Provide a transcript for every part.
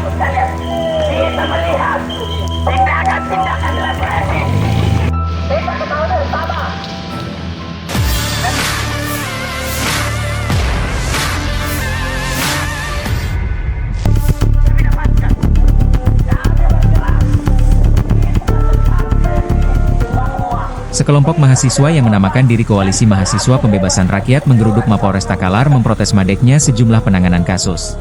Kita melihat tindakan-tindakan represif. Kita ketahui bersama. Sekelompok mahasiswa yang menamakan diri Koalisi Mahasiswa Pembebasan Rakyat menggeruduk Mapolres Takalar memprotes madeknya sejumlah penanganan kasus.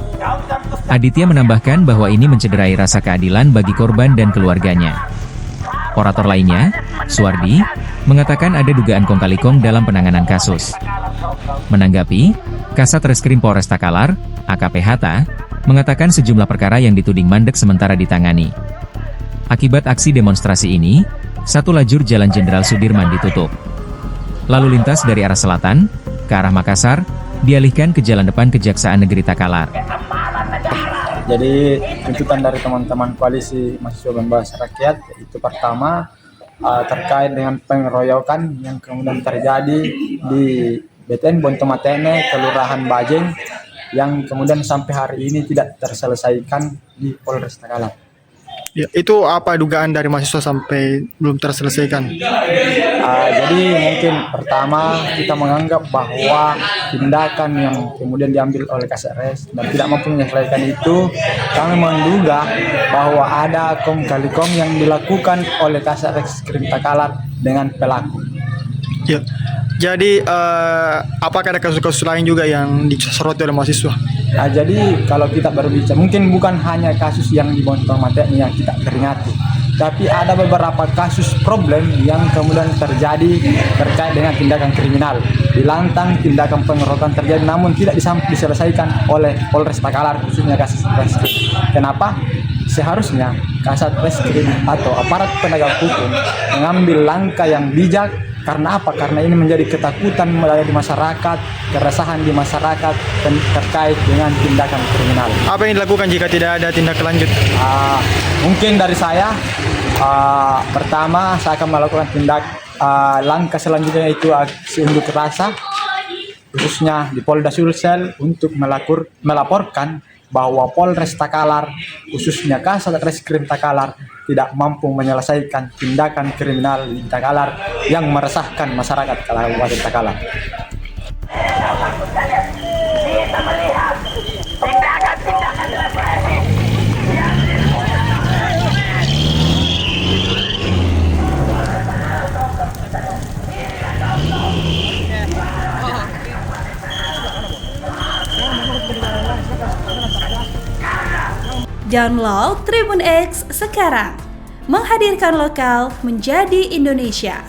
Aditya menambahkan bahwa ini mencederai rasa keadilan bagi korban dan keluarganya. Orator lainnya, Suwardi, mengatakan ada dugaan kong kali kong dalam penanganan kasus. Menanggapi, Kasat Reskrim Polres Takalar, AKP Hatta, mengatakan sejumlah perkara yang dituding mandek sementara ditangani. Akibat aksi demonstrasi ini, satu lajur Jalan Jenderal Sudirman ditutup. Lalu lintas dari arah selatan, ke arah Makassar, dialihkan ke jalan depan Kejaksaan Negeri Takalar. Jadi tuntutan dari teman-teman Koalisi Mahasiswa Pembebasan Rakyat itu pertama terkait dengan pengeroyokan yang kemudian terjadi di BTN Bontomatene, Kelurahan Bajeng, yang kemudian sampai hari ini tidak terselesaikan di Polres Takalar. Ya, itu apa dugaan dari mahasiswa sampai belum terselesaikan? Jadi mungkin pertama kita menganggap bahwa tindakan yang kemudian diambil oleh KSRS dan tidak mampu menyelesaikan itu, kami menduga bahwa ada kong kali kong yang dilakukan oleh KSRS Krim Takalar dengan pelaku. Ya. Jadi apakah ada kasus-kasus lain juga yang disoroti oleh mahasiswa? Jadi kalau kita berbicara, mungkin bukan hanya kasus yang di Bontomatene yang kita peringati, tapi ada beberapa kasus problem yang kemudian terjadi terkait dengan tindakan kriminal. Di Lantang tindakan pengeroyokan terjadi namun tidak diselesaikan oleh Polres Takalar, khususnya kasus Reskrim. Kenapa? Seharusnya Kasat Reskrim atau aparat penegak hukum mengambil langkah yang bijak. Karena apa? Karena ini menjadi ketakutan di masyarakat, keresahan di masyarakat terkait dengan tindakan kriminal. Apa yang dilakukan jika tidak ada tindak lanjut? Mungkin dari saya, pertama saya akan melakukan langkah selanjutnya itu aksi unjuk rasa, khususnya di Polda Sulsel untuk melaporkan bahwa Polres Takalar, khususnya Kasat Reskrim Takalar, tidak mampu menyelesaikan tindakan kriminal di Takalar yang meresahkan masyarakat Kabupaten Takalar. Kita melihat tindakan-tindakan represif. Download Tribun X sekarang, menghadirkan lokal menjadi Indonesia.